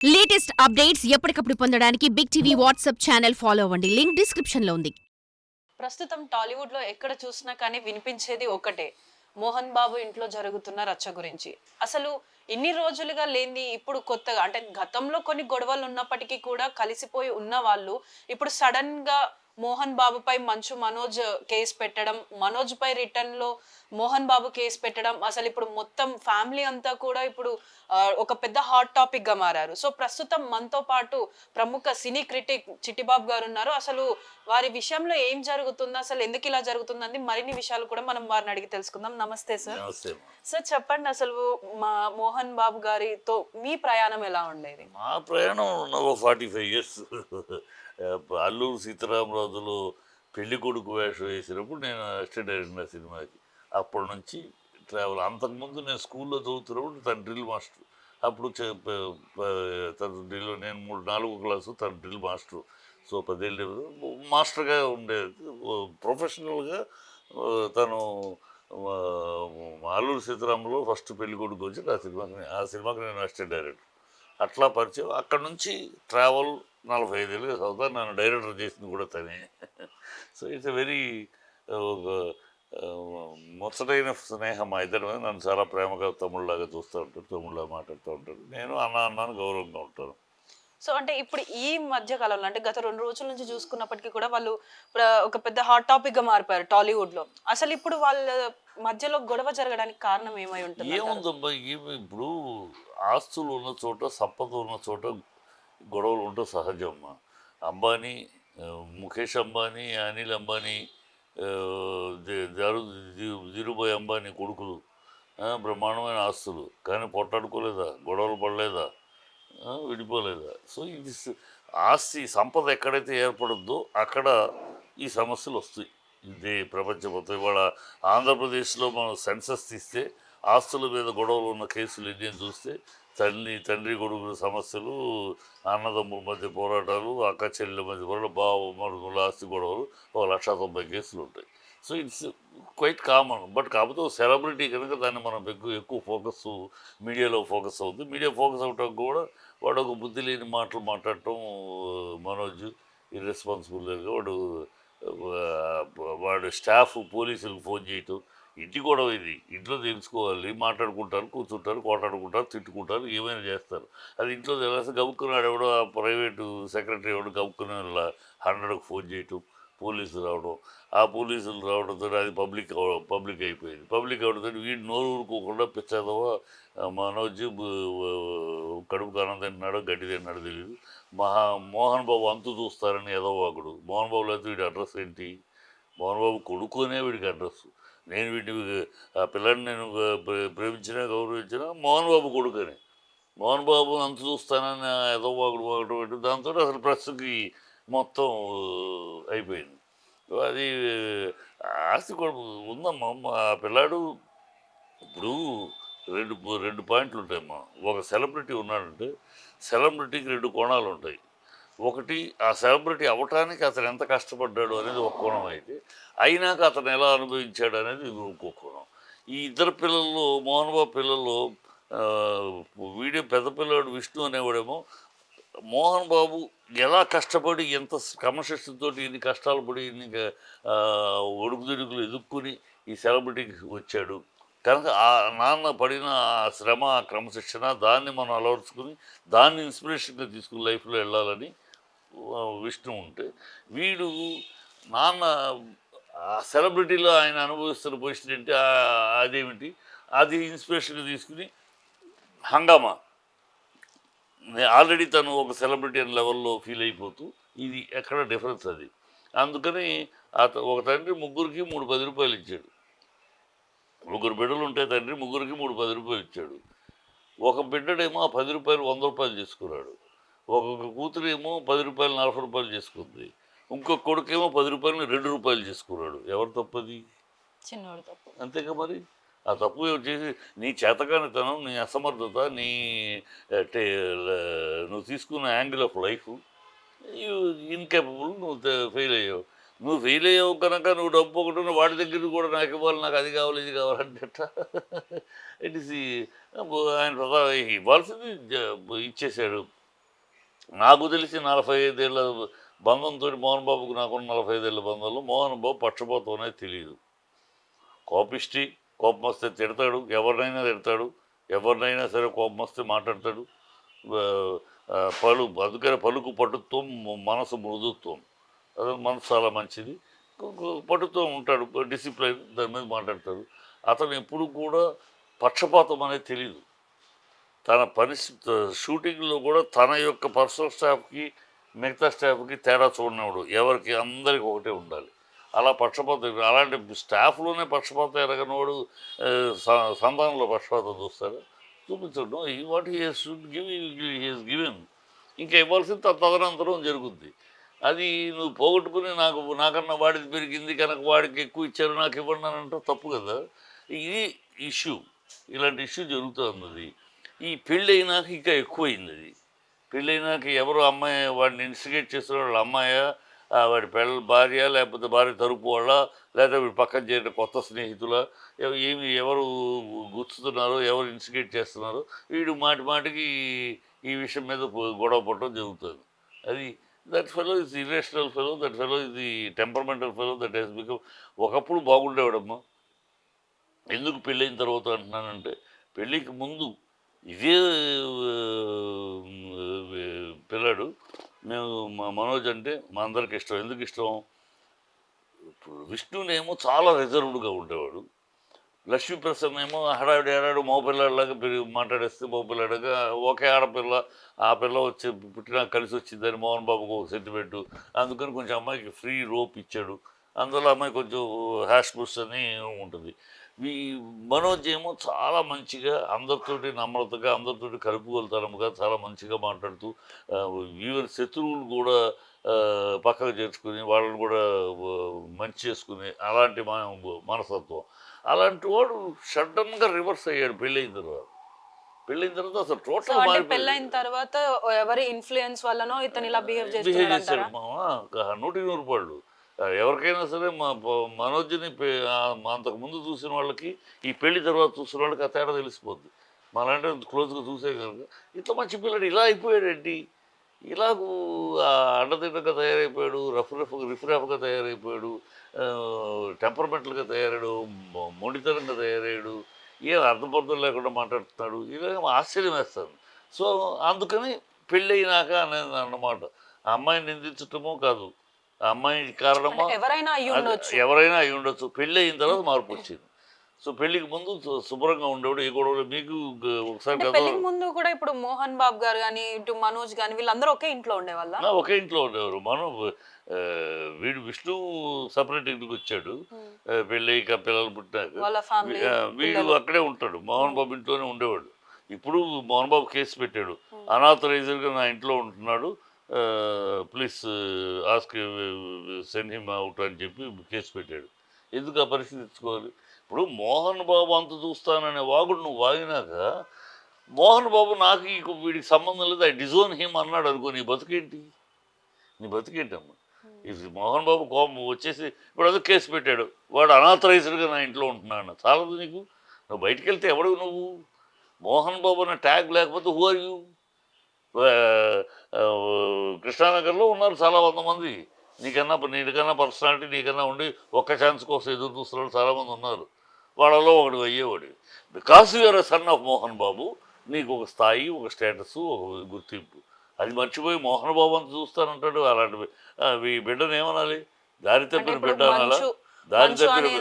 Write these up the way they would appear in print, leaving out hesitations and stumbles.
Latest updates ఎప్పటికప్పుడు పొందడానికి big TV WhatsApp channel follow అవ్వండి. లింక్ డిస్క్రిప్షన్ లో ఉంది. ప్రస్తుతం టాలీవుడ్‌లో ఎక్కడ చూసినా కానీ వినిపించేది ఒకటే. 'మోహన్ బాబు ఇంట్లో జరుగుతున్న రచ్చ' గురించి. అసలు ఇన్ని రోజులుగా లేనిది ఇప్పుడు కొత్తగా అంటే గతంలో కొన్ని గొడవలు ఉన్నప్పటికీ కూడా కలిసిపోయి ఉన్నవాళ్ళు ఇప్పుడు సడెన్‌గా 'మోహన్ బాబుపై' మంచు మనోజ్ కేస్ పెట్టడం, మనోజ్‌పై రిటర్న్‌లో 'మోహన్ బాబు' కేస్ పెట్టడం, అసలిప్పుడు మొత్తం ఫ్యామిలీ అంతా కూడా ఇప్పుడు ఒక పెద్ద హాట్ టాపిక్‌గా మారారు. సో, ప్రస్తుతం మనతో పాటు ప్రముఖ సినీ క్రిటిక్ చిట్టిబాబు గారున్నారు. అసలు వారి విషయంలో ఏం జరుగుతుందో, అసలు ఎందుకిలా జరుగుతుందని మరిన్ని విషయాలు కూడా మనం వారిని అడిగి తెలుసుకుందాం. నమస్తే సార్. నమస్తే అమ్మా. సార్ చెప్పండి అసలు మా 'మోహన్ బాబు' గారితో మీ ప్రయాణం ఎలా ఉండేది? మా ప్రయాణం ఓ 45 ఇయర్స్. అల్లూరు సీతారామరాజులో పెళ్లి కొడుకు వేషం వేసినప్పుడు నేను అసిస్టెంట్ డైరెక్టర్ ఆ సినిమాకి. అప్పటి నుంచి ట్రావెల్. అంతకుముందు నేను స్కూల్లో చదువుతున్నప్పుడు తను డ్రిల్ మాస్టర్. అప్పుడు తను డ్రిల్, నేను 4వ క్లాసు, తను డ్రిల్ మాస్టర్. సో 10 ఏళ్ళు మాస్టర్గా ఉండేది. ప్రొఫెషనల్గా తను ఆ, అల్లూరు సీతారాంలో ఫస్ట్ పెళ్లి కొడుకు వచ్చి ఆ సినిమాకి నేను అసిస్టెంట్ డైరెక్టర్. అట్లా పరిచయం. అక్కడ నుంచి ట్రావెల్ 45 ఏళ్ళుగా చదువుతాను. నన్ను డైరెక్టర్ చేసింది కూడా తనే. సో ఇట్స్ ఎ వెరీ ఒక ముచ్చటైన స్నేహం మా ఇద్దరి మీద. నన్ను చాలా ప్రేమగా తమ్ముళ్ళలాగా చూస్తూ ఉంటాడు, తమ్ముళ్ళగా మాట్లాడుతూ ఉంటాడు. నేను అన్న అన్నాను గౌరవంగా ఉంటాను. సో, అంటే ఇప్పుడు ఈ మధ్య కాలంలో అంటే గత 2 రోజుల నుంచి చూసుకున్నప్పటికీ కూడా వాళ్ళు ఒక పెద్ద హాట్ టాపిక్‌గా మారిపోయారు టాలీవుడ్‌లో. అసలిప్పుడు వాళ్ళ మధ్యలో గొడవ జరగడానికి కారణం ఏమై ఉంటుందంటారు? ఏముందమ్మా, ఇప్పుడు ఆస్తులు ఉన్న చోట, సంపద ఉన్న చోట గొడవలు ఉండటం సహజమ్మా. అంబానీ, ముఖేష్ అంబానీ, అనిల్ అంబానీ, ధీరుభాయ్ అంబానీ కొడుకులు బ్రహ్మాండమైన ఆస్తులు. కానీ పొట్టాడుకోలేదా, గొడవలు పడలేదా, విడిపోలేదా? సో ఇది ఆస్తి సంపద ఎక్కడైతే ఏర్పడుద్దో అక్కడ ఈ సమస్యలు వస్తాయి. ఇదే ప్రపంచం మొత్తం. ఇవాళ ఆంధ్రప్రదేశ్లో మనం సెన్సస్ తీస్తే ఆస్తుల మీద గొడవలు ఉన్న కేసులు ఎన్ని చూస్తే తండ్రి కొడుకుల సమస్యలు, అన్నదమ్ముల మధ్య పోరాటాలు, అక్క చెల్లెల మధ్య పోరాటాలు, బావ మరుగుల ఆస్తి గొడవలు 1,90,000 కేసులు ఉంటాయి. So it's quite common. But కాకపోతే ఒక సెలబ్రిటీ కనుక దాన్ని మనం ఎక్కువ ఫోకస్ మీడియాలో ఫోకస్ అవుతుంది. మీడియా ఫోకస్ అవటం కూడా వాడు ఒక బుద్ధి లేని మాటలు మాట్లాడటం. మనోజ్ ఇర్రెస్పాన్సిబుల్గా వాడు స్టాఫ్ పోలీసులకు ఫోన్ చేయటం. ఇంటి గొడవ ఇది, ఇంట్లో తెలుసుకోవాలి. మాట్లాడుకుంటారు, కూర్చుంటారు, కోటాడుకుంటారు, తిట్టుకుంటారు, ఏమైనా చేస్తారు. అది ఇంట్లో తెలిసి గబుక్కున్నాడు ఎవడో ఆ ప్రైవేటు సెక్రటరీ ఎవడో గబుక్కుని 100కు ఫోన్ చేయటం, పోలీసులు రావడం. ఆ పోలీసులు రావడంతో అది పబ్లిక్ అయిపోయింది. పబ్లిక్ అవడంతో వీడు నోరు ఊరుకోకుండా పిచ్చదవా మనోజ్ కడుపుకు అన్నం తింటున్నాడో గడ్డి తింటున్నాడో తెలియదు. మోహన్ బాబు అంతు చూస్తారని ఏదో వాకుడు. మోహన్ బాబులో అయితే వీడి అడ్రస్ ఏంటి? మోహన్ బాబు కొడుకునే వీడికి అడ్రస్. నేను వీడిని ఆ పిల్లని నేను ప్రేమించినా గౌరవించినా మోహన్ బాబు కొడుకునే. మోహన్ బాబు అంత చూస్తానని ఏదో వాకుడు పెట్టి దాంతో అసలు ప్రెస్కి మొత్తం అయిపోయింది. అది ఆస్తి కూడా ఉందమ్మా. ఆ పిల్లాడు ఇప్పుడు రెండు రెండు పాయింట్లు ఉంటాయమ్మా. ఒక సెలబ్రిటీ ఉన్నాడంటే సెలబ్రిటీకి 2 కోణాలు ఉంటాయి. ఒకటి, ఆ సెలబ్రిటీ అవ్వటానికి అతను ఎంత కష్టపడ్డాడు అనేది ఒక కోణం అయితే, అయినాక అతను ఎలా అనుభవించాడు అనేది ఇంకో కోణం. ఈ ఇద్దరు పిల్లల్లో, మోహన్ బాబు పిల్లల్లో వీడియో పెద్ద పిల్లాడు విష్ణు అనేవాడేమో మోహన్ బాబు ఎలా కష్టపడి ఎంత క్రమశిక్షణతో ఇన్ని కష్టాలు పడి ఇన్ని ఒడుకుదిడుకులు ఎదుర్కొని ఈ సెలబ్రిటీకి వచ్చాడు కనుక ఆ నాన్న పడిన ఆ శ్రమ, ఆ క్రమశిక్షణ దాన్ని మనం అలవర్చుకుని దాన్ని ఇన్స్పిరేషన్గా తీసుకుని లైఫ్లో వెళ్ళాలని విష్ణు ఉంటే, వీడు నాన్న ఆ సెలబ్రిటీలో ఆయన అనుభవిస్తున్న పొజిషన్ ఏంటి, అదేమిటి, అది ఇన్స్పిరేషన్గా తీసుకుని హంగామా ఆల్రెడీ తను ఒక సెలబ్రిటీ అనే లెవెల్లో ఫీల్ అయిపోతూ ఇది ఎక్కడ డిఫరెన్స్ అది. అందుకని ఒక తండ్రి ముగ్గురికి 3 రూపాయలు ఇచ్చాడు. 3 బిడ్డలు ఉంటే తండ్రి ముగ్గురికి 10 రూపాయలు ఇచ్చాడు. ఒక బిడ్డడేమో ఆ 10 రూపాయలు 100 రూపాయలు చేసుకున్నాడు. ఒక్కొక్క కూతురు ఏమో 10 రూపాయలు 40 రూపాయలు చేసుకుంది. ఇంకొక కొడుకేమో 10 రూపాయలని 2 రూపాయలు చేసుకున్నాడు. ఎవరు తప్పది? చిన్నోడు తప్పు. అంతేగా మరి. ఆ తప్పు చేసి నీ చేతకానితనం, నీ అసమర్థత, నీ టే నువ్వు తీసుకున్న యాంగిల్ ఆఫ్ లైఫ్ ఇన్కేపబుల్. నువ్వు ఫెయిల్ అయ్యావు. నువ్వు ఫెయిల్ అయ్యావు కనుక నువ్వు డబ్బు ఒకటి వాడి దగ్గర కూడా నాకు ఇవ్వాలి, నాకు అది కావాలి, ఇది కావాలంటే ఇట్ ఈస్ ఆయన ఇవ్వాల్సింది ఇచ్చేసాడు. నాకు తెలిసి 45 ఏళ్ళ బంధంతో మోహన్ బాబుకు నాకున్న 45 ఏళ్ళ బంధంలో మోహన్ బాబు పక్షపాతం అనేది తెలియదు. కోపిష్టి, కోపం వస్తే తిడతాడు, ఎవరినైనా తిడతాడు, ఎవరినైనా సరే కోపం వస్తే మాట్లాడతాడు. అందుకని పలుకు పటుత్వం, మనసు మృదుత్వం. అదే మనసు చాలా మంచిది, పటుత్వం ఉంటాడు, డిసిప్లైన్, దాని మీద మాట్లాడతాడు. అతను ఎప్పుడు కూడా పక్షపాతం అనేది తెలియదు. తన షూటింగ్లో కూడా తన యొక్క పర్సనల్ స్టాఫ్కి మిగతా స్టాఫ్కి తేడా చూడనివాడు. ఎవరికి అందరికి ఒకటే ఉండాలి. అలా పక్షపాతం, అలాంటి స్టాఫ్లోనే పక్షపాతం ఎరగనివాడు సంతానంలో పక్షపాతం చూస్తాడు, చూపించడం. What he should give he's given. ఇంకా ఇవ్వాల్సింది తదనంతరం జరుగుద్ది. అది నువ్వు పోగొట్టుకుని నాకన్నా వాడిది పెరిగింది కనుక వాడికి ఎక్కువ ఇచ్చారు నాకు ఇవ్వండి అని అంటే తప్పు కదా. ఇది ఇష్యూ, ఇలాంటి ఇష్యూ జరుగుతుంది. ఈ పెళ్ళి అయినాక ఇంకా ఎక్కువైంది. అది పెళ్ళైనాక ఎవరు అమ్మాయి వాడిని ఇన్స్టిగేట్ చేస్తున్న వాళ్ళ అమ్మాయా, వాడి భార్య, లేకపోతే భార్య తరపు వాళ్ళ, లేకపోతే వీడు పక్కన చేరిన కొత్త స్నేహితుల, ఎవరు గుచ్చుతున్నారో, ఎవరు ఇన్స్టిగేట్ చేస్తున్నారో, వీడు మాటికి ఈ విషయం మీద గొడవ పడటం జరుగుతుంది. అది that fellow is irrational fellow, that fellow is the temperamental fellow, that he's become. ఒకప్పుడు బాగుండేవాడమ్మా. ఎందుకు పెళ్ళైన తర్వాత అంటున్నానంటే, పెళ్ళికి ముందు ఇదే పిల్లాడు మనోజ్ అంటే మా అందరికి ఇష్టం. ఎందుకు ఇష్టం? ఇప్పుడు విష్ణునేమో చాలా రిజర్వ్డ్గా ఉండేవాడు, లక్ష్మీప్రసన్న ఏమో హడావిడి మగపిల్లాడిలాగా మాట్లాడేస్తే మగపిల్లాడిగా, ఒకే ఆడపిల్ల, ఆ పిల్ల వచ్చి పుట్టినా కలిసి వచ్చిందని మోహన్ బాబుకు ఒక సెంటిమెంటు. అందుకని కొంచెం అమ్మాయికి ఫ్రీ రోప్ ఇచ్చాడు. అందులో అమ్మాయి కొంచెం హ్యాష్ బుష్ అని ఉంటుంది. ఈ మనోజ్ ఏమో చాలా మంచిగా అందరితోటి నమ్రతగా, అందరితోటి కలుపుగలుతనముగా, చాలా మంచిగా మాట్లాడుతూ ఈవెన్ శత్రువులు కూడా పక్కకు చేర్చుకుని వాళ్ళని కూడా మంచి చేసుకుని అలాంటి మనస్తత్వం. అలాంటి వాడు సడన్గా రివర్స్ అయ్యాడు పెళ్ళైన తర్వాత. అసలు టోటల్ పెళ్ళైన తర్వాత ఎవరి ఇన్ఫ్లుయెన్స్ వల్లనో ఇతను ఇలా బిహేవ్ చేశాడు మామ. 100 రూపాయలు. ఎవరికైనా సరే మనోజ్ని అంతకుముందు చూసిన వాళ్ళకి, ఈ పెళ్లి తర్వాత చూసిన వాళ్ళకి ఆ తేడా తెలిసిపోద్ది. మనంటే క్లోజ్గా చూసే కనుక ఇంత మంచి పిల్లడు ఇలా అయిపోయాడండి, ఇలాగూ అండదిడ్డగా తయారైపోయాడు, రిఫ్రాఫ్గా తయారైపోయాడు, టెంపర్మెంటల్గా తయారాడు, మొండితనంగా తయారయ్యాడు, ఏం అర్థపర్థం లేకుండా మాట్లాడుతున్నాడు. ఇలా ఆశ్చర్యం వేస్తాను. సో అందుకని పెళ్ళయినాక అనేది అన్నమాట. ఆ అమ్మాయిని నిందించటమో కాదు, ఆ అమ్మాయి కారణమా ఎవరైనా అయి ఉండొచ్చు. పెళ్ళి అయిన తర్వాత మార్పు వచ్చింది. సో పెళ్లికి ముందు శుభ్రంగా ఉండేవాడు, ఏ గొడవలు. మీకు ఒకసారి ముందు కూడా ఇప్పుడు మోహన్ బాబు గారు కానీ, ఇటు మనోజ్ కానీ, వీళ్ళందరూ ఒకే ఇంట్లో ఉండేవాళ్ళ? ఒకే ఇంట్లో ఉండేవారు. వీడు విష్ణు సపరేట్ ఇంటికి వచ్చాడు పెళ్ళయ్యాక, పిల్లలు పుట్టినాక. వీడు అక్కడే ఉంటాడు, మోహన్ బాబు ఇంట్లోనే ఉండేవాడు. ఇప్పుడు మోహన్ బాబు కేసు పెట్టాడు, అనాథరైజర్గా నా ఇంట్లో ఉంటున్నాడు, please ask send him out అని చెప్పి కేసు పెట్టాడు. ఎందుకు ఆ పరిస్థితి తెచ్చుకోవాలి? ఇప్పుడు మోహన్ బాబు అంత చూస్తాననే వాగుడు నువ్వు వాగినాక, మోహన్ బాబు నాకు వీడికి సంబంధం లేదు, ఐ డిజోన్ హిమ్ అన్నాడు అనుకో, నీ బతుకేంటమ్మా? ఇది మోహన్ బాబు కోపం వచ్చేసి ఇప్పుడు అదే కేసు పెట్టాడు, వాడు అనాథరైజ్డ్గా నా ఇంట్లో ఉంటున్నాడు, చాలదు నీకు? నువ్వు బయటికి వెళ్తే ఎవడు నువ్వు? మోహన్ బాబు అనే ట్యాగ్ లేకపోతే హూ ఆర్ యూ? కృష్ణానగర్లో ఉన్నారు చాలా 100 మంది నీకన్నా పర్సనాలిటీ నీకన్నా ఉండి ఒక్క ఛాన్స్ కోసం ఎదురు చూస్తున్న చాలామంది ఉన్నారు. వాళ్ళలో ఒకడు అయ్యేవాడు. Because you're a son of Mohan Babu, నీకు ఒక స్థాయి, ఒక స్టేటస్, ఒక గుర్తింపు. అది మర్చిపోయి మోహన్ బాబు అంత చూస్తానంటాడు. అలాంటివి ఈ బిడ్డను ఏమనాలి? దారి తప్పిన బిడ్డ అనాలా?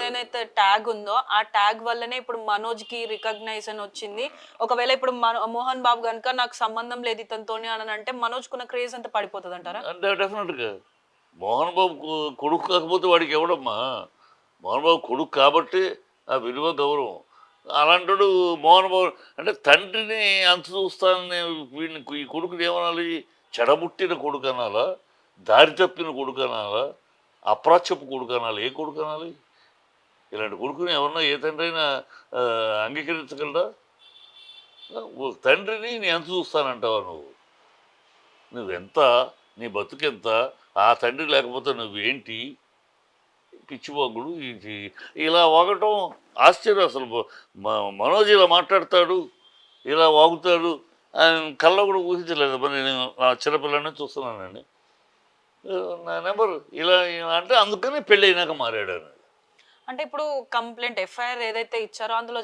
ఏదైతే ట్యాగ్ ఉందో ఆ ట్యాగ్ వల్లనే ఇప్పుడు మనోజ్ కి రికగ్నైజేషన్ వచ్చింది. ఒకవేళ ఇప్పుడు మోహన్ బాబు కనుక నాకు సంబంధం లేదు ఇతనితోని అని అంటే మనోజ్ కున్న క్రేజ్ అంతా పడిపోతుంది అంటారా? అంటే డెఫినెట్గా మోహన్ బాబు కొడుకు కాకపోతే వాడికి ఎవడమ్మా? మోహన్ బాబు కొడుకు కాబట్టి ఆ విలువ, గౌరవం. అలాంటాడు మోహన్ బాబు అంటే తండ్రిని అంత చూస్తానని వీడిని, ఈ కొడుకుని ఏమనాలి? చెడబుట్టిన కొడుకు అనాలా? దారి తప్పిన కొడుకు అనాలా? అప్రాచ్యపు కొడుకు అనాలి? ఏ కొడుకు అనాలి? ఇలాంటి కొడుకుని ఎవరన్నా ఏ తండ్రి అయినా అంగీకరించగలరా? తండ్రిని నేను ఎంత చూస్తానంటావా నువ్వెంత? నీ బతుకెంత? ఆ తండ్రి లేకపోతే నువ్వేంటి? పిచ్చివాగుడు. ఇలా వాగటం ఆశ్చర్యం అసలు. మనోజ్ ఇలా మాట్లాడతాడు, ఇలా వాగుతాడు, కళ్ళ కూడా ఊహించలేదు. మరి నేను ఆ చిన్నపిల్లని చూస్తున్నానండి. నా నెంబర్ ఇలా అంటే అందుకని పెళ్ళి అయినాక మారాడు అని. అంటే ఇప్పుడు కంప్లైంట్ ఎఫ్ఐఆర్ ఏదైతే ఇచ్చారో అందులో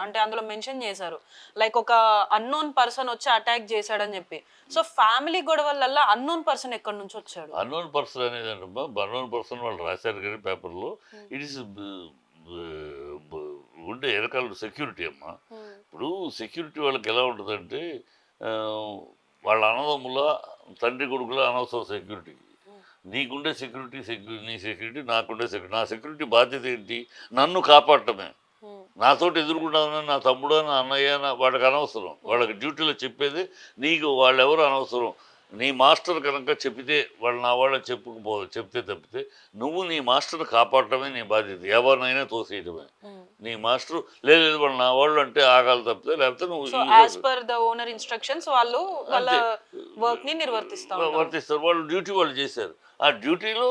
అంటే అందులో మెన్షన్ చేశారు లైక్ ఒక అన్నోన్ పర్సన్ వచ్చి అటాక్ చేశాడని చెప్పి. సో ఫ్యామిలీ గొడవలల్లో అన్నోన్ పర్సన్ ఎక్కడి నుంచి వచ్చాడు? అన్నోన్ పర్సన్ అనేది అంటమ్మా, అన్నోన్ పర్సన్ వాళ్ళు రాశారు కానీ పేపర్లో ఇట్ ఈస్ ఉండే వెనకాల సెక్యూరిటీ అమ్మా. ఇప్పుడు సెక్యూరిటీ వాళ్ళకి ఎలా ఉంటుందంటే ఆ, వాళ్ళ అన్నదమ్ముల తండ్రి కొడుకుల అనవసరం సెక్యూరిటీ. నీకుండే నీ సెక్యూరిటీ నాకుండే సెక్యూరిటీ. నా సెక్యూరిటీ బాధ్యత ఏంటి? నన్ను కాపాడటమే. నాతోటి ఎదుర్కొంటానని నా తమ్ముడు నా అన్నయ్య వాళ్ళకి అనవసరం. వాళ్ళకి డ్యూటీలో చెప్పేది నీకు వాళ్ళెవరు అనవసరం. నీ మాస్టర్ కనుక చెప్పితే వాళ్ళు నా వాళ్ళని చెప్తే తప్పితే నువ్వు నీ మాస్టర్ని కాపాడటమే నీ బాధ్యత. ఎవరినైనా తోసేయటమే. నీ మాస్టర్ లేదు వాళ్ళు నా వాళ్ళు అంటే ఆగాలి తప్పితే, లేకపోతే సో నువ్వు as per the owner instructions వాళ్ళు వాళ్ళ వర్క్ ని నిర్వర్తిస్తారు. వాళ్ళు డ్యూటీ వాళ్ళు చేశారు. ఆ డ్యూటీలో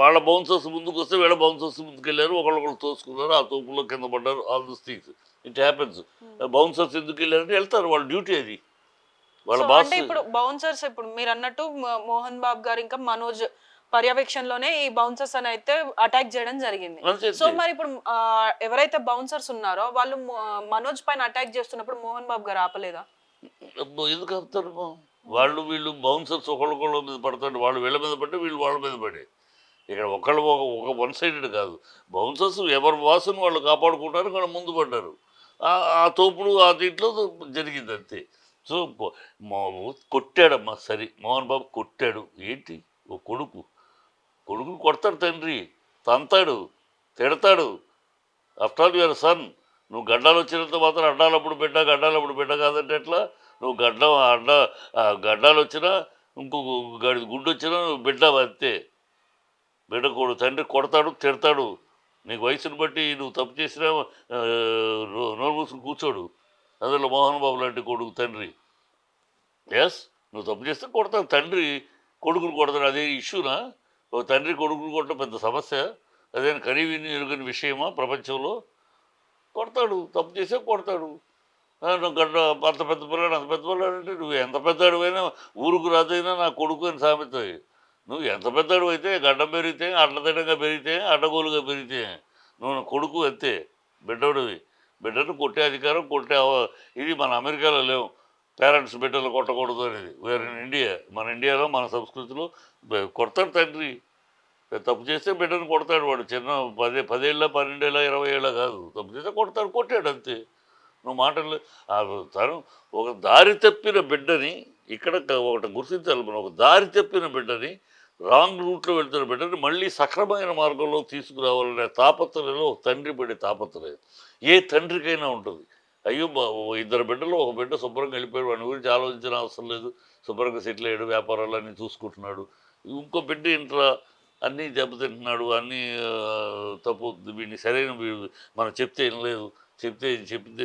వాళ్ళ బౌన్సర్స్ ముందుకు వస్తే వీళ్ళ బౌన్సర్స్ ముందుకు వెళ్ళారు, ఒకళ్ళొకళ్ళు తోసుకున్నారు, ఆ తోపులో కింద పడ్డారు. All this things it happens. Bouncers ఎందుకు వెళ్ళారంటే వెళ్తారు, వాళ్ళ డ్యూటీ అది. వాళ్ళ సో బాస్ అంటే ఇప్పుడు బౌన్సర్స్ ఇప్పుడు మీరు అన్నట్టు మోహన్ బాబు గారు ఇంకా మనోజ్ పర్యవేక్షణలోనే ఈ బౌన్సర్స్ అని అయితే అటాక్ చేయడం జరిగింది. సో మరి ఇప్పుడు ఎవరైతే బౌన్సర్స్ ఉన్నారో వాళ్ళు మనోజ్ పైన అటాక్ చేస్తున్నప్పుడు మోహన్ బాబు గారు ఆపలేదా? ఎందుకు ఆపుతారు? వీళ్ళు బౌన్సర్స్ ఒకళ్ళొకళ్ళ మీద పడతాడు. వాళ్ళు వీళ్ళ మీద పడ్డే వీళ్ళు వాళ్ళ మీద పడే. ఇక్కడ ఒక వన్ సైడెడ్ కాదు. బౌన్సర్స్ ఎవరి వాసును వాళ్ళు కాపాడుకుంటారు, ఇక్కడ ముందు పడ్డారు. ఆ తోపుడు ఆ దీంట్లో జరిగింది అంతే. సో కొట్టాడమ్మా. సరే, మోహన్ బాబు కొట్టాడు. ఏంటి ఓ కొడుకుని కొడతాడు తండ్రి, తంతాడు, తిడతాడు. After all your son. నువ్వు గడ్డాలు వచ్చినంత మాత్రం గడ్డాలప్పుడు బిడ్డ కాదంటే ఎట్లా? నువ్వు గడ్డాలు వచ్చినా ఇంకొక గుడ్డు వచ్చినా నువ్వు బిడ్డ అంతే. బిడ్డ తండ్రి కొడతాడు, తిడతాడు. నీకు వయసును బట్టి నువ్వు తప్పు చేసినా నోరు మూసుకుని కూర్చోడు. అందులో మోహన్ బాబు లాంటి కొడుకు తండ్రి. ఎస్, నువ్వు తప్పు చేస్తే కొడతాడు. తండ్రి కొడుకుని కొడతాడు. అదే ఇష్యూనా? ఓ తండ్రి కొడుకుని కొట్టడం పెద్ద సమస్య? అదేనా కనీవిని ఎరుగని విషయమా ప్రపంచంలో? కొడతాడు, తప్పు చేసే కొడతాడు. అంత పెద్ద పిల్లాడు అంటే నువ్వు ఎంత పెద్దవాడివైనా ఊరుకు రాదైనా నా కొడుకు అని సామెత. నువ్వు ఎంత పెద్దవాడు అయితే గడ్డం పెరిగితే అడ్డదిడ్డంగా పెరిగితే అడ్డగోలుగా పెరిగితే నువ్వు నా కొడుకు అంతే. బిడ్డడివి. బిడ్డను కొట్టే అధికారం ఇది మన అమెరికాలో లేవు. పేరెంట్స్ బిడ్డలు కొట్టకూడదు అనేది. వేరే ఇండియా. మన ఇండియాలో మన సంస్కృతిలో కొడతాడు తండ్రి. తప్పు చేస్తే బిడ్డను కొడతాడు. వాడు చిన్న 10 ఏళ్ళ 12 ఏళ్ళ 20 ఏళ్ళ కాదు. తప్పు చేస్తే కొట్టాడు అంతే. నువ్వు మాటలు తను ఒక దారి తప్పిన బిడ్డని ఇక్కడ ఒకటి గుర్తించాలి మనం. ఒక దారి తప్పిన బిడ్డని, రాంగ్ రూట్లో వెళ్తున్న బిడ్డని మళ్ళీ సక్రమైన మార్గంలో తీసుకురావాలనే తాపత్రయంలో తండ్రి పడే తాపత్రయం ఏ తండ్రికైనా ఉంటుంది. అయ్యో, 2 బిడ్డలు, ఒక బిడ్డ శుభ్రంగా వెళ్ళిపోయాడు, వాడి గురించి ఆలోచించిన అవసరం లేదు, శుభ్రంగా సెటిల్ అయ్యాడు, వ్యాపారాలు అన్నీ చూసుకుంటున్నాడు. ఇంకో బిడ్డ ఇంట్లో అన్నీ దెబ్బతింటున్నాడు, అన్నీ తప్పు. వీడిని సరైన మనం చెప్తే ఏం లేదు, చెప్తే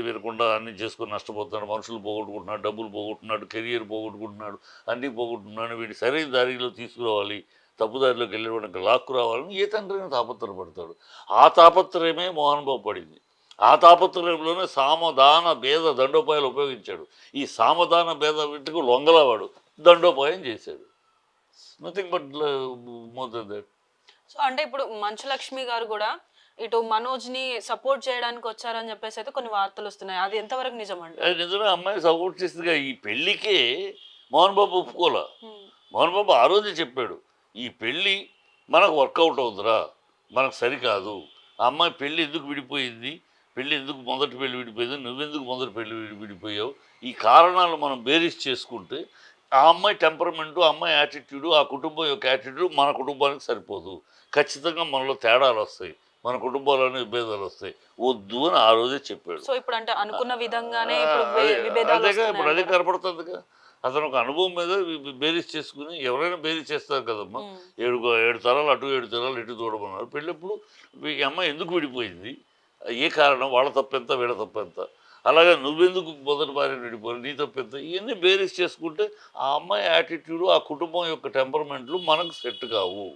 వినకుండా అన్నీ చేసుకొని నష్టపోతున్నాడు, మనుషులు పోగొట్టుకుంటున్నాడు, డబ్బులు పోగొట్టుకున్నాడు, కెరియర్ పోగొట్టుకుంటున్నాడు, అన్నీ పోగొట్టుకున్నాడు. వీడిని సరైన దారిలో తీసుకురావాలి, తప్పుదారిలోకి వెళ్ళేవాడికి లాక్కు రావాలని ఏ తండ్రిని తాపత్రపడతాడు. ఆ తాపత్రయమే మోహన్ బాబు పడింది. ఆ తాపత్రయంలోనే సామదాన భేద దండోపాయాలు ఉపయోగించాడు. ఈ సామదాన భేద వీటికి లొంగలవాడు దండోపాయం చేశాడు. Nothing but more than that. So అంటే ఇప్పుడు మంచు లక్ష్మి గారు కూడా ఇటు మనోజ్ని సపోర్ట్ చేయడానికి వచ్చారని చెప్పేసి అయితే కొన్ని వార్తలు వస్తున్నాయి. అది ఎంతవరకు నిజమండి? అది నిజమే. అమ్మాయి సపోర్ట్ చేసిందిగా. ఈ పెళ్ళికే మోహన్ బాబు ఒప్పుకోలే. మోహన్ బాబు ఆ రోజే చెప్పాడు, ఈ పెళ్ళి మనకు వర్కౌట్ అవుతురా, మనకు సరికాదు. ఆ అమ్మాయి పెళ్ళి ఎందుకు విడిపోయింది, మొదటి పెళ్ళి విడిపోయింది, నువ్వెందుకు మొదటి పెళ్ళి విడిపోయావు, ఈ కారణాలు మనం బేరీస్ చేసుకుంటే ఆ అమ్మాయి టెంపర్మెంటు, ఆ అమ్మాయి యాటిట్యూడు, ఆ కుటుంబం యొక్క యాటిట్యూడ్ మన కుటుంబానికి సరిపోదు. ఖచ్చితంగా మనలో తేడాలు వస్తాయి, మన కుటుంబాల్లోనే విభేదాలు వస్తాయి, వద్దు అని ఆ రోజే చెప్పాడు. సో ఇప్పుడు అంటే అనుకున్న విధంగానే ఇప్పుడు అదే కనపడుతుందిగా. అతను ఒక అనుభవం మీద బేరీస్ చేసుకుని, ఎవరైనా బేరీస్ చేస్తారు కదమ్మా. 7 తరాలు అటు 7 తరాలు ఇటు చూడమన్నారు. పెళ్ళప్పుడు ఈ అమ్మాయి ఎందుకు విడిపోయింది, ఏ కారణం, వాళ్ళ తప్పెంత వీళ్ళ తప్పెంత, అలాగే నువ్వెందుకు మొదటి భార్య విడిపోయి నీ తప్పెంత, ఇవన్నీ బేరీస్ చేసుకుంటే ఆ అమ్మాయి యాటిట్యూడు, ఆ కుటుంబం యొక్క టెంపర్మెంట్లు మనకు సెట్ కావు,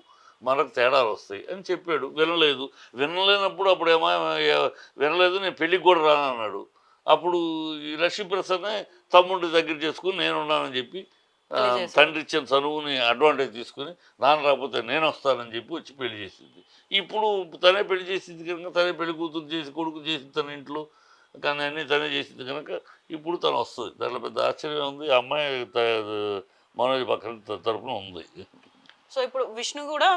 మనకు తేడాలు వస్తాయి అని చెప్పాడు. వినలేనప్పుడు అప్పుడు వినలేదు, నేను పెళ్ళికి కూడా రానన్నాడు. అప్పుడు ఈ లక్ష్మీప్రసన్నే తమ్ముడిని దగ్గర చేసుకుని నేనున్నానని చెప్పి పెళ్లి చేశారు. తండ్రి ఇచ్చిన చనువుని అడ్వాంటేజ్ తీసుకుని నాన్న రాకపోతే నేను వస్తానని చెప్పి వచ్చి పెళ్లి చేసింది. ఇప్పుడు తనే పెళ్లి చేసింది కనుక తనే పెళ్లి కూతురు చేసి కొడుకు చేసింది తన ఇంట్లో, కానీ అన్నీ తనే చేసింది కనుక ఇప్పుడు తను వస్తుంది. దాంట్లో పెద్ద ఆశ్చర్యం ఉంది. ఆ అమ్మాయి మనోజ్ పక్కన తరపున ఉంది. సో ఇప్పుడు విష్ణు కూడా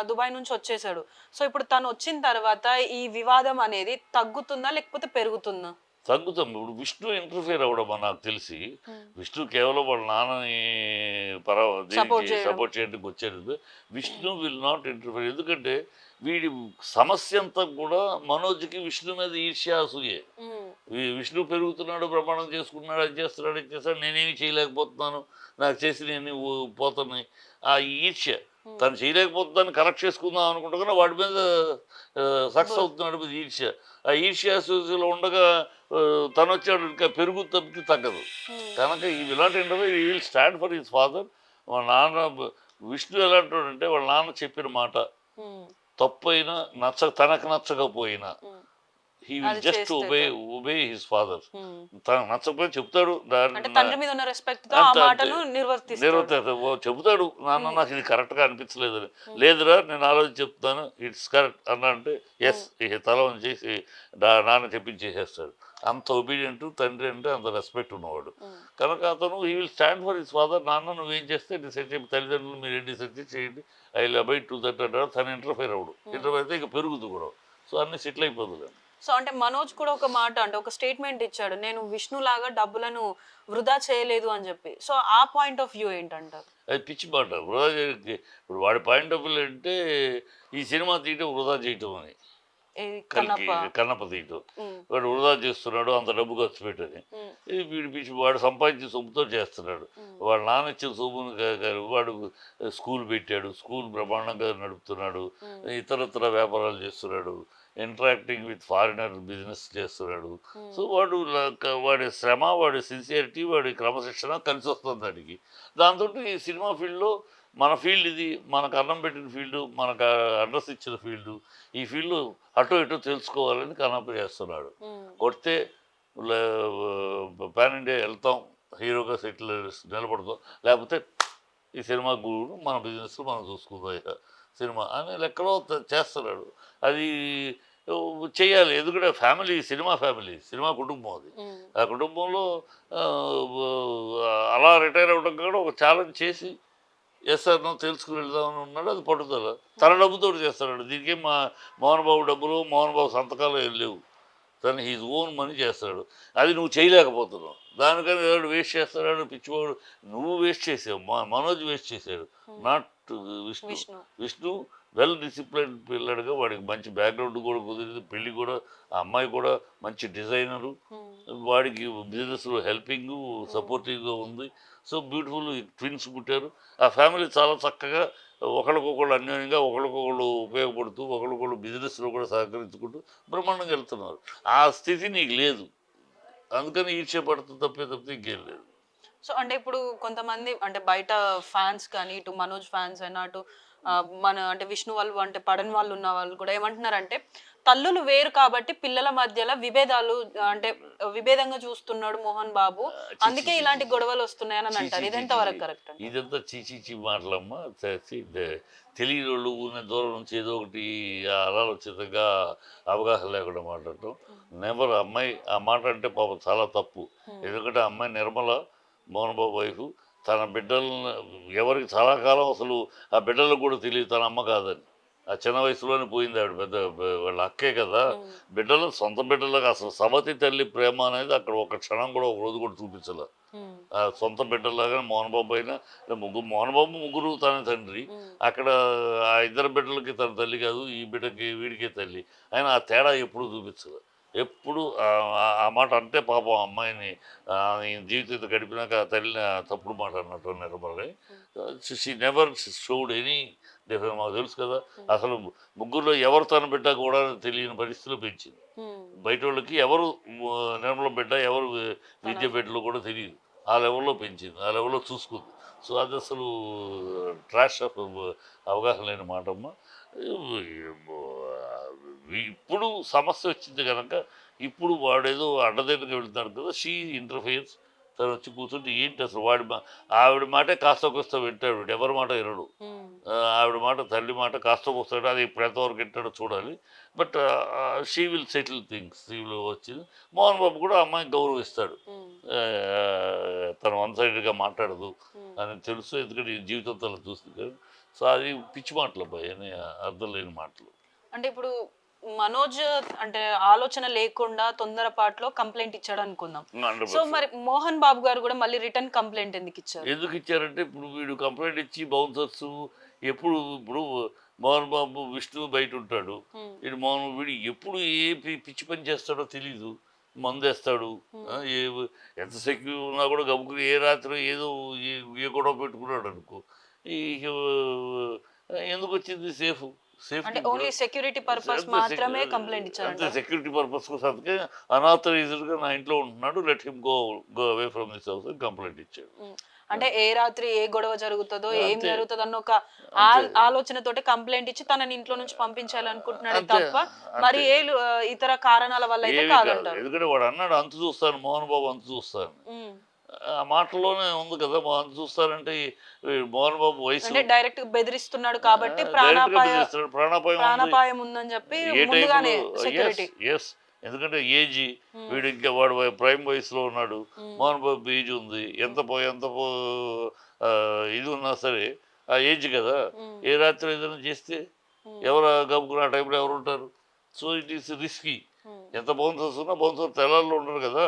దుబాయ్ నుంచి వచ్చేసాడు. సో ఇప్పుడు తను వచ్చిన తర్వాత ఈ వివాదం అనేది తగ్గుతుందా లేకపోతే పెరుగుతుందా? తగ్గుతాం. ఇప్పుడు విష్ణు ఇంటర్ఫియర్ అవ్వడం నాకు తెలిసి, విష్ణు కేవలం వాళ్ళ నాన్నని సపోర్ట్ చేయడానికి వచ్చేది. Vishnu will not interfere. ఎందుకంటే వీడి సమస్య అంతా కూడా మనోజ్కి విష్ణు మీద ఈర్ష్య అసూయే. విష్ణు పెరుగుతున్నాడు, ప్రమాణం చేసుకున్నాడు, అది చేస్తున్నాడు, ఇది చేస్తాడు, నేనేమి చేయలేకపోతున్నాను, నాకు చేసినవన్నీ పోతున్నాయి. ఆ ఈర్ష్య తను చేయలేకపోతుందని కరెక్ట్ చేసుకుందాం అనుకుంటున్నా వాడి మీద సక్సెస్ అవుతున్నాడు మీద ఈర్ష్య. ఆ ఈర్ష్య అసూయలో ఉండగా తను వచ్చాడు ఇంకా పెరుగు తప్పితే తగ్గదు కనుక ఈ విలాంటి ఇంటర్వ్యూ ఈ will stand for his father. వాళ్ళ నాన్న విష్ణు ఎలాంటి వాళ్ళ నాన్న చెప్పిన మాట తప్పైనా తనకు నచ్చకపోయినా he will just obey his father. తనకు నచ్చకపోయి చెప్తాడు, చెబుతాడు నాన్న నాకు ఇది కరెక్ట్గా అనిపించలేదు, లేదురా నేను ఆలోచించి చెప్తాను ఇట్స్ కరెక్ట్ అన్న అంటే ఎస్ తల చేసి నాన్న చెప్పించేసేస్తాడు. అంత ఒబీడియంట్ తండ్రి అంటే అంత రెస్పెక్ట్ ఉన్నవాడు కనుక అతను he will stand for his father. నాన్న నువ్వేం చేస్తే డిసైడ్ చెప్పి తల్లిదండ్రులు మీరు ఏం డిసైడ్ చేయండి, I will abide to that అంటాడు. తను ఇంటర్ఫైర్ అవ్వడు. ఇంటర్ఫైర్ అయితే ఇక పెరుగుతూ కూడా. సో అన్ని సెటిల్ అయిపోతుంది. సో అంటే మనోజ్ కూడా ఒక మాట అంటే ఒక స్టేట్మెంట్ ఇచ్చాడు, నేను విష్ణు లాగా డబ్బులను వృధా చేయలేదు అని చెప్పి. సో ఆ పాయింట్ ఆఫ్ వ్యూ ఏంటంటారు? అది పిచ్చి మాట. వృధా ఇప్పుడు వాడి పాయింట్ ఆఫ్ వ్యూ అంటే ఈ సినిమా తీయటం వృధా చేయటం అని, కన్నప్ప తీయటం వాడు వృధా చేస్తున్నాడు, అంత డబ్బు ఖర్చు పెట్టని. వీడి పిచ్చి వాడు సంపాదించి సొమ్ముతో చేస్తున్నాడు. వాడు నాన్న ఇచ్చిన సొమ్మును వాడు స్కూల్ పెట్టాడు, స్కూల్ బ్రహ్మాండంగా నడుపుతున్నాడు, ఇతరత్ర వ్యాపారాలు చేస్తున్నాడు, ఇంటరాక్టింగ్ విత్ ఫారినర్ బిజినెస్ చేస్తున్నాడు. సో వాడి శ్రమ, వాడి సిన్సియరిటీ, వాడి క్రమశిక్షణ కలిసి వస్తుంది దానికి. దాంతో ఈ సినిమా ఫీల్డ్లో మన ఫీల్డ్ ఇది, మనకు అన్నం పెట్టిన ఫీల్డు, మనకు అడ్రస్ ఇచ్చిన ఫీల్డు, ఈ ఫీల్డ్ అటో ఇటో తెలుసుకోవాలని కన్నప్ప చేస్తున్నాడు. కొడితే పాన్ ఇండియా వెళ్తాం, హీరోగా సెటిల్ నిలబడతాం, లేకపోతే ఈ సినిమా గురువును మన బిజినెస్లో మనం చూసుకుందాం సినిమా అని లెక్కలో చేస్తున్నాడు. అది చేయాలి. ఎందుకంటే సినిమా కుటుంబం అది. ఆ కుటుంబంలో అలా రిటైర్ అవ్వడం కూడా ఒక ఛాలెంజ్ చేసి ఎస్ సార్ నువ్వు తెలుసుకుని వెళ్దామని ఉన్నాడు. అది పట్టుదల. తన డబ్బుతో చేస్తాడు. దీనికి మోహన్ బాబు డబ్బులు, మోహన్ బాబు సంతకాలు ఏం లేవు. తను హీజ్ ఓన్ మనీ చేస్తాడు. అది నువ్వు చేయలేకపోతున్నావు. దానికని ఎవడు వేస్ట్ చేస్తాడు పిచ్చివాడు. నువ్వు వేస్ట్ చేసావు, మనోజ్ వేస్ట్ చేశాడు, నాట్ విష్ణు వెల్ డిసిప్లైన్ పిల్లడుగా. వాడికి మంచి బ్యాక్గ్రౌండ్ కూడా కుదిరింది, పెళ్ళి కూడా, ఆ అమ్మాయి కూడా మంచి డిజైనరు, వాడికి బిజినెస్లో హెల్పింగ్ సపోర్టివ్గా ఉంది. సో బ్యూటిఫుల్ ట్విన్స్ పుట్టారు. ఆ ఫ్యామిలీ చాలా చక్కగా ఒకరికొకళ్ళు అన్యోన్యంగా ఒకరికొకళ్ళు ఉపయోగపడుతూ ఒకరికొకళ్ళు బిజినెస్లో కూడా సహకరించుకుంటూ బ్రహ్మాండంగా వెళ్తున్నారు. ఆ స్థితి నీకు లేదు, అందుకని ఈర్ష్య పడుతుంది తప్పితే ఇంకేం లేదు. సో అంటే ఇప్పుడు కొంతమంది అంటే బయట ఫ్యాన్స్ కానీ ఇటు మనోజ్ ఫ్యాన్స్ అయినా అటు మన అంటే విష్ణు వాళ్ళు అంటే పడని వాళ్ళు ఉన్న వాళ్ళు కూడా ఏమంటున్నారంటే తల్లులు వేరు కాబట్టి పిల్లల మధ్యలో విభేదంగా చూస్తున్నాడు మోహన్ బాబు, అందుకే ఇలాంటి గొడవలు వస్తున్నాయని అంటారు. ఇది ఎంతవరకు కరెక్ట్? ఇదంతా చీచీ మాటలమ్మా. తెలియని వాళ్ళు ఉన్న దూరం నుంచి ఏదో ఒకటి అనాలోచితంగా అవగాహన లేకుండా మాట్లాడటం. నెవర్. అమ్మాయి ఆ మాట అంటే పాపం చాలా తప్పు. ఎందుకంటే అమ్మాయి నిర్మల, మోహన్ బాబు వైఫ్, తన బిడ్డలను ఎవరికి చాలా కాలం అసలు ఆ బిడ్డలకు కూడా తెలియదు తన అమ్మ కాదని. ఆ చిన్న వయసులోనే పోయింది ఆవిడ. పెద్ద వాళ్ళ అక్కే కదా. బిడ్డలు సొంత బిడ్డలకు అసలు సమతి తల్లి ప్రేమ అనేది అక్కడ ఒక క్షణం కూడా ఒక రోజు కూడా చూపించలే. ఆ సొంత బిడ్డలాగా మోహన్ బాబు అయినా మోహన్ బాబు ముగ్గురు తన తండ్రి. అక్కడ ఆ ఇద్దరు బిడ్డలకి తన తల్లి కాదు, ఈ బిడ్డకి వీడికే తల్లి. ఆయన ఆ తేడా ఎప్పుడు చూపించలే. ఎప్పుడు ఆ మాట అంటే పాపం అమ్మాయిని జీవితంతో గడిపినాక ఆ తల్లిని తప్పుడు మాట అన్నట్టు నిర్మలని. She never showed any difference. మాకు తెలుసు కదా అసలు ముగ్గురులో ఎవరు తన బిడ్డ కూడా తెలియని పరిస్థితిలో పెంచింది. బయట వాళ్ళకి ఎవరు నిర్మల బిడ్డ ఎవరు విద్య బిడ్డలు కూడా తెలియదు. ఆ లెవెల్లో పెంచింది, ఆ లెవెల్లో చూసుకుంది. సో అది అసలు ట్రాష్ ఆఫ్ అవగాహన లేని మాటమ్మ. ఇప్పుడు సమస్య వచ్చింది కనుక ఇప్పుడు వాడేదో అడ్డదిడ్డగా వెళ్తున్నాడు కదా, షీ ఇంటర్ఫియర్స్. తను వచ్చి కూర్చుంటే ఏంటి అసలు ఆవిడ మాటే కాస్త కోస్త వింటాడు, ఎవరి మాట వినడు. ఆవిడ మాట, తల్లి మాట కాస్త కోస్తాడు, అది ఇప్పుడు ఎంతవరకు వింటాడో చూడాలి. But she will settle things. She will వచ్చింది. మోహన్ బాబు కూడా అమ్మాయిని గౌరవిస్తాడు. తను వన్ సైడెడ్గా మాట్లాడదు అని తెలుసు, ఎందుకంటే ఈ జీవితంతో అలా చూస్తుంది కదా. సో అది పిచ్చి మాటలు అబ్బాయి అని, అర్థం లేని మాటలు. అంటే ఇప్పుడు మనోజ్ అంటే ఆలోచన లేకుండా తొందరపాటులో కంప్లైంట్ ఇచ్చాడు అనుకుందాం. సో మరి మోహన్ బాబు గారు కూడా మళ్ళీ రిటర్న్ కంప్లైంట్ ఎందుకు ఇచ్చారు? ఎందుకు ఇచ్చారంటే ఇప్పుడు వీడు కంప్లైంట్ ఇచ్చి బౌన్సర్స్ ఇప్పుడు మోహన్ బాబు విష్ణు బయట ఉంటాడు, వీడు ఎప్పుడు ఏ పిచ్చి పని చేస్తాడో తెలీదు, మందేస్తాడు. ఎంత సెక్యూర్ ఉన్నా కూడా గబుకుని ఏ రాత్రి ఏదో ఏ గొడవ పెట్టుకున్నాడు అనుకో, ఎందుకు వచ్చింది సేఫ్ అంటే ఓన్లీ సెక్యూరిటీ పర్పస్ మాత్రమే కంప్లైంట్ ఇచ్చారు. అంతే, సెక్యూరిటీ పర్పస్ కోసం. అందుకే అనాథరైజ్డ్గా నా ఇంట్లో ఉంటున్నాడు, let him go away from this house అని కంప్లైంట్ ఇచ్చాడు. అంటే ఏ రాత్రి ఏ గొడవ జరుగుతుందో ఏం జరుగుతుందో అన్న ఒక ఆలోచనతోటి కంప్లైంట్ ఇచ్చి తనని ఇంట్లో నుంచి పంపించాలనుకుంటున్నాడు తప్ప మరి ఏ ఇతర కారణాల వల్ల అయితే కాదంటారు. ఎందుకంటే వాడు అన్నాడు అంతు చూస్తాను, మోహన్ బాబు అంతు చూస్తాను. ఆ మాటలోనే ఉంది కదా, అంతు చూస్తారంటే మోహన్ బాబు వయసు డైరెక్ట్ బెదిరిస్తున్నాడు కాబట్టి ప్రాణాపాయం ఉందని చెప్పి ముందుగానే సెక్యూరిటీ. ఎందుకంటే ఏజీ వీడు ఇంకా వాడు ప్రైమ్ వయసులో ఉన్నాడు, మోహన్ బాబు ఏజ్ ఉంది. ఎంత ఇది ఉన్నా సరే ఆ ఏజ్ కదా, ఏ రాత్రి ఏదైనా చేస్తే ఎవరు గబుకున్న ఆ టైంలో ఎవరు ఉంటారు? So it is risky. ఎంత బౌన్సర్స్ ఉన్నా బౌన్సర్ తెల్లాల్లో ఉండరు కదా.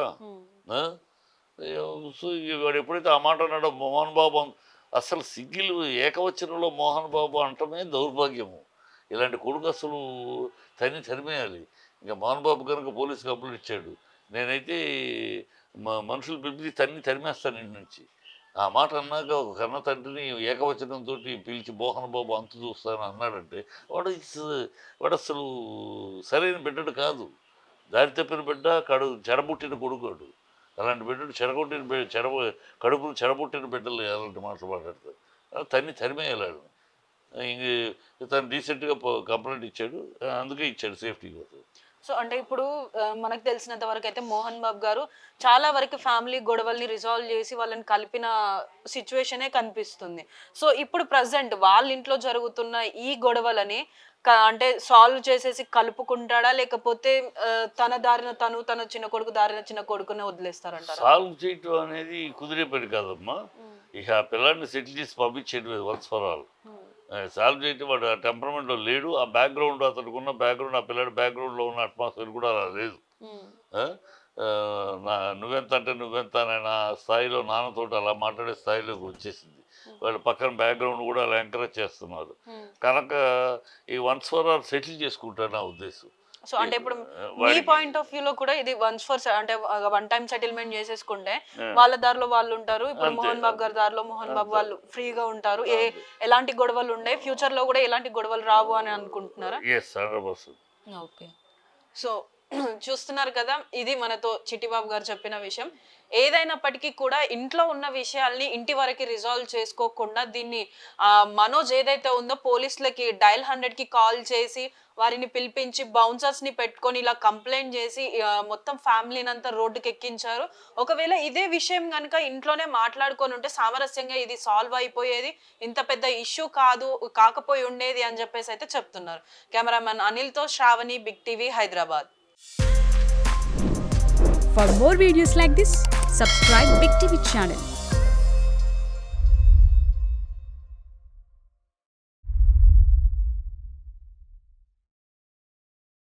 సో వాడు ఎప్పుడైతే ఆ మాట అన్నాడో మోహన్ బాబు, అసలు సింగిల్ ఏకవచనంలో మోహన్ బాబు అంటమే దౌర్భాగ్యము. ఇలాంటి కొడుకు అసలు తరిమేయాలి. ఇంకా మోహన్ బాబు కనుక పోలీసు కంప్లైంట్ ఇచ్చాడు, నేనైతే మనుషులు పిలిచి తరిమేస్తాను ఇంటి నుంచి. ఆ మాట అన్నాక ఒక కన్న తండ్రిని ఏకవచనంతో పిలిచి మోహన్ బాబు అంతు చూస్తాను అన్నాడంటే వాడు అసలు సరైన బిడ్డడు కాదు, దారి తప్పిన బిడ్డ, చెరబుట్టిన కొడుకోడు. అలాంటి బిడ్డడు కడుపును చెరబుట్టిన బిడ్డలు అలాంటి మాటలు మాట్లాడతారు. తరిమేయాలి. ఇంక తను డీసెంట్గా కంప్లైంట్ ఇచ్చాడు, అందుకే ఇచ్చాడు సేఫ్టీ కోసం. సో అంటే ఇప్పుడు మనకు తెలిసినంత వరకు అయితే మోహన్ బాబు గారు చాలా వరకు ఫ్యామిలీ గొడవల్ని రిజాల్వ్ చేసి వాళ్ళని కలిపిన సిచ్యువేషనే కనిపిస్తుంది. సో ఇప్పుడు ప్రజెంట్ వాళ్ళ ఇంట్లో జరుగుతున్న ఈ గొడవలని అంటే సాల్వ్ చేసేసి కలుపుకుంటాడా, లేకపోతే తన దారిన తన చిన్న కొడుకు దారిన చిన్న కొడుకునే వదిలేస్తారంటారా? సాల్వ్ చేయటం అనేది కుదిరే పని కాదమ్మా. ఇక ఆ పిల్లాడిని సెటిల్ చేసి పంపించేది వన్స్ ఫర్ ఆల్. సాల్వ్ చేయటం వాడు ఆ టెంపర్మెంట్లో లేడు. ఆ బ్యాక్గ్రౌండ్, అతనికి ఉన్న బ్యాక్గ్రౌండ్, ఆ పిల్లాడి బ్యాక్గ్రౌండ్లో ఉన్న అట్మాస్ఫియర్ కూడా అలా లేదు. నువ్వెంత అంటే నువ్వెంత అనే నా స్థాయిలో, నాన్నతో అలా మాట్లాడే స్థాయిలోకి వచ్చేసింది. వాళ్ళ పక్కన బ్యాక్గ్రౌండ్ కూడా అలా ఎంకరేజ్ చేస్తున్నారు కనుక ఈ వన్స్ ఫర్ ఆల్ సెటిల్ చేసుకుంటారు నా ఉద్దేశం. సో అంటే ఇప్పుడు మీ పాయింట్ ఆఫ్ వ్యూలో కూడా ఇది వన్స్ ఫర్ అంటే వన్ టైం సెటిల్మెంట్ చేసేసుకుంటే వాళ్ళ దారిలో వాళ్ళు ఉంటారు. ఇప్పుడు మోహన్ బాబు గారి దారిలో మోహన్ బాబు వాళ్ళు ఫ్రీగా ఉంటారు. ఎలాంటి గొడవలు ఉన్నాయి, ఫ్యూచర్ లో కూడా ఎలాంటి గొడవలు రావు అని అనుకుంటున్నారా? ఓకే. సో చూస్తున్నారు కదా, ఇది మనతో చిట్టిబాబు గారు చెప్పిన విషయం. ఏదైనప్పటికీ కూడా ఇంట్లో ఉన్న విషయాల్ని ఇంటి వరకు రిజాల్వ్ చేసుకోకుండా దీన్ని మనోజ్ ఏదైతే ఉందో పోలీసులకి డయల్ 100కి కాల్ చేసి వారిని పిలిపించి బౌన్సర్స్ని పెట్టుకొని ఇలా కంప్లైంట్ చేసి మొత్తం ఫ్యామిలీని అంతా రోడ్డుకి ఎక్కించారు. ఒకవేళ ఇదే విషయం కనుక ఇంట్లోనే మాట్లాడుకొని ఉంటే సామరస్యంగా ఇది సాల్వ్ అయిపోయేది, ఇంత పెద్ద ఇష్యూ కాకపోయి ఉండేది అని చెప్పేసి అయితే చెప్తున్నారు. కెమెరామెన్ అనిల్తో Shravani, big TV, Hyderabad. For more videos like this, subscribe Big TV channel.